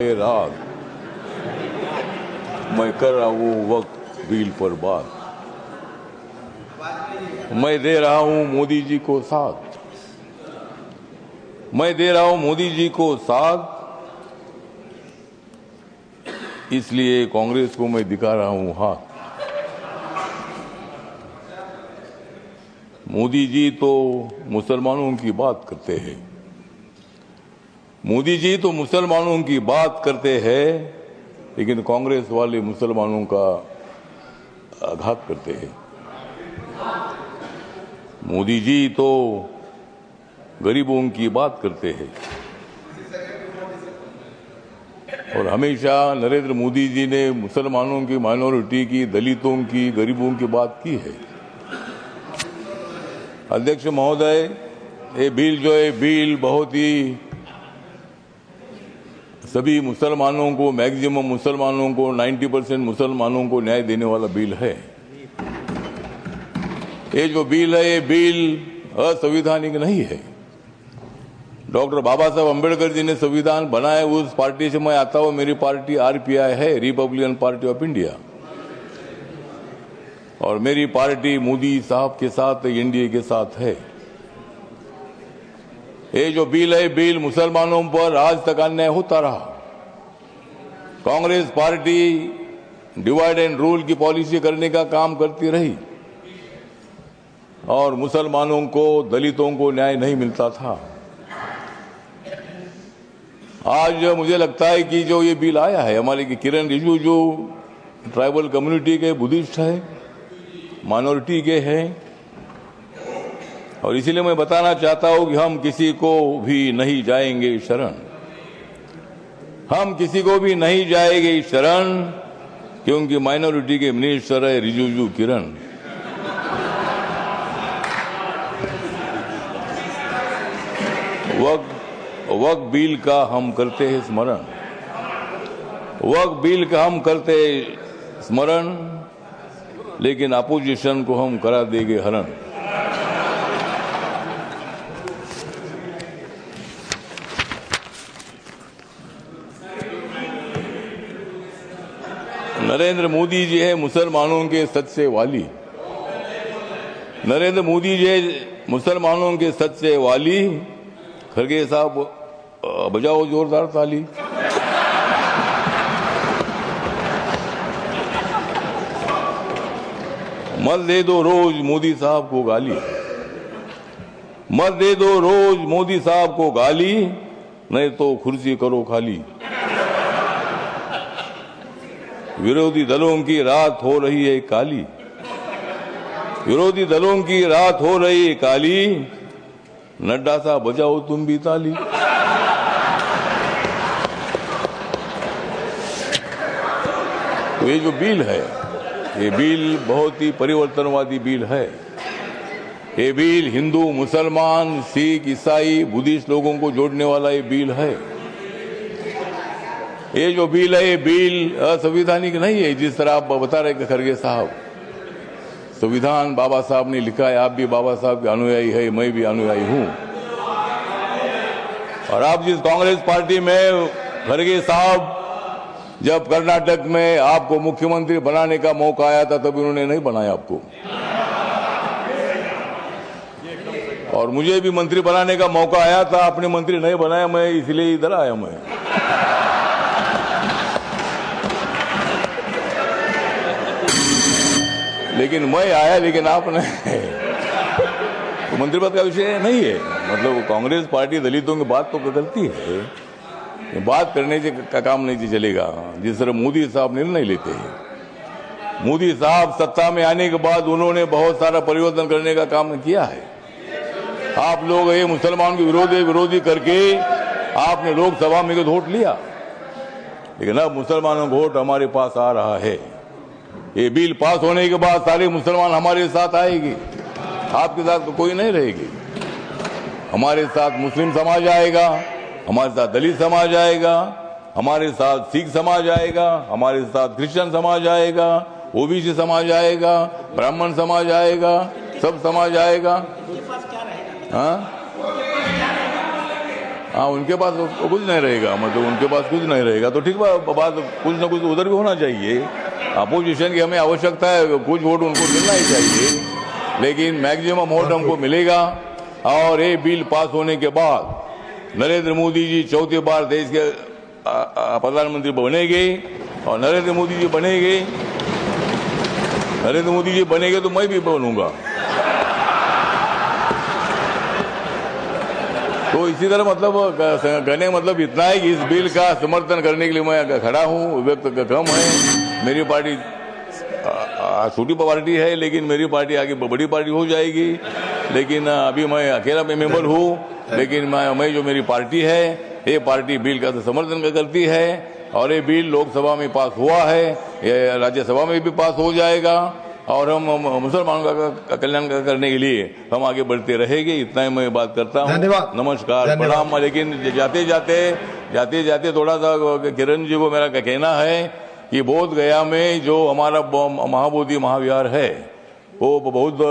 रात मैं कर रहा हूँ वक्त बिल पर बात। मैं दे रहा हूँ मोदी जी को साथ, मैं दे रहा हूँ मोदी जी को साथ, इसलिए कांग्रेस को मैं दिखा रहा हूँ हाथ। मोदी जी तो मुसलमानों की बात करते हैं, मोदी जी तो मुसलमानों की बात करते हैं, लेकिन कांग्रेस वाले मुसलमानों का आघात करते हैं। मोदी जी तो गरीबों की बात करते हैं और हमेशा नरेंद्र मोदी जी ने मुसलमानों की, माइनॉरिटी की, दलितों की, गरीबों की बात की है। अध्यक्ष महोदय, ये बिल जो है बिल बहुत ही सभी मुसलमानों को, मैक्सिमम मुसलमानों को, 90% मुसलमानों को न्याय देने वाला बिल है। ये जो बिल है ये बिल असंवैधानिक नहीं है। डॉक्टर बाबा साहब अम्बेडकर जी ने संविधान बनाया, उस पार्टी से मैं आता हूं। मेरी पार्टी आरपीआई है, रिपब्लिकन पार्टी ऑफ इंडिया, और मेरी पार्टी मोदी साहब के साथ, एनडीए के साथ है। ये जो बिल है बिल मुसलमानों पर आज तक अन्याय होता रहा। Congress party divide and rule की पॉलिसी करने का काम करती रही और मुसलमानों को, दलितों को न्याय नहीं मिलता था। आज मुझे लगता है कि जो ये बिल आया है, हमारे किरण रिजिजू जो ट्राइबल कम्युनिटी के बुद्धिस्ट है, माइनॉरिटी के हैं, और इसीलिए मैं बताना चाहता हूं कि हम किसी को भी नहीं जाएंगे शरण, हम किसी को भी नहीं जाएंगे शरण, क्योंकि माइनॉरिटी के मिनिस्टर है रिजिजू किरण। वक्त बिल का हम करते हैं स्मरण, वक्त बिल का हम करते हैं स्मरण, लेकिन अपोजिशन को हम करा देंगे हरण। नरेंद्र मोदी जी है मुसलमानों के सच्चे वाली, नरेंद्र मोदी जी है मुसलमानों के सच्चे वाली। खरगे साहब बजाओ जोरदार ताली। मत दे दो रोज मोदी साहब को गाली, मत दे दो रोज मोदी साहब को गाली, नहीं तो कुर्सी करो खाली। विरोधी दलों की रात हो रही है काली, विरोधी दलों की रात हो रही है काली, नड्डा साहब बजाओ तुम भी ताली। तो ये जो बिल है, ये बिल बहुत ही परिवर्तनवादी बिल है। ये बिल हिंदू, मुसलमान, सिख, ईसाई, बुद्धिस्ट लोगों को जोड़ने वाला ये बिल है। ये जो बिल है ये बिल असंवैधानिक नहीं है, जिस तरह आप बता रहे खरगे साहब। संविधान बाबा साहब ने लिखा है, आप भी बाबा साहब के अनुयायी है, मैं भी अनुयायी हूं। और आप जिस कांग्रेस पार्टी में, खरगे साहब, जब कर्नाटक में आपको मुख्यमंत्री बनाने का मौका आया था तब उन्होंने नहीं बनाया आपको, और मुझे भी मंत्री बनाने का मौका आया था, आपने मंत्री नहीं बनाया, मैं इसलिए इधर आया। मैं लेकिन मैं आया, लेकिन आपने तो मंत्री पद का विषय नहीं है। मतलब कांग्रेस पार्टी दलितों की बात तो करती है, बात करने से का काम नहीं चलेगा। जिस तरह मोदी साहब निर्णय लेते हैं, मोदी साहब सत्ता में आने के बाद उन्होंने बहुत सारा परिवर्तन करने का काम किया है। आप लोग ये मुसलमान के विरोधी करके आपने लोकसभा में वोट लिया, लेकिन अब मुसलमानों का वोट हमारे पास आ रहा है। ये बिल पास होने के बाद सारे मुसलमान हमारे साथ आएगी, आपके साथ तो कोई नहीं रहेगी। हमारे साथ मुस्लिम समाज आएगा, हमारे साथ दलित समाज आएगा, हमारे साथ सिख समाज आएगा, हमारे साथ क्रिश्चियन समाज आएगा, ओबीसी समाज आएगा, ब्राह्मण समाज आएगा, सब समाज आएगा। हाँ, हाँ, उनके पास कुछ नहीं रहेगा, मतलब उनके पास कुछ नहीं रहेगा तो ठीक बात, कुछ ना कुछ उधर भी होना चाहिए। अपोजिशन की हमें आवश्यकता है, कुछ वोट उनको मिलना ही चाहिए, लेकिन मैक्सिमम वोट हमको मिलेगा। और ये बिल पास होने के बाद नरेंद्र मोदी जी चौथी बार देश के प्रधानमंत्री बनेंगे, और नरेंद्र मोदी जी बनेंगे तो मैं भी बनूंगा। तो इसी तरह मतलब कहने का मतलब इतना है कि इस बिल का समर्थन करने के लिए मैं खड़ा हूँ। व्यक्त कम है, मेरी पार्टी छोटी पार्टी है, लेकिन मेरी पार्टी आगे बड़ी पार्टी हो जाएगी। लेकिन अभी मैं अकेला मेंबर हूँ, लेकिन मैं जो मेरी पार्टी है, ये पार्टी बिल का समर्थन करती है, और ये बिल लोकसभा में पास हुआ है, ये राज्यसभा में भी पास हो जाएगा, और हम मुसलमानों का कल्याण करने के लिए हम आगे बढ़ते रहेंगे। इतना ही मैं बात करता हूँ। धन्यवाद। नमस्कार, प्रणाम। लेकिन जाते जाते थोड़ा सा किरण जी को मेरा कहना है कि बोध गया में जो हमारा महाबोधि महाविहार है, वो बहुत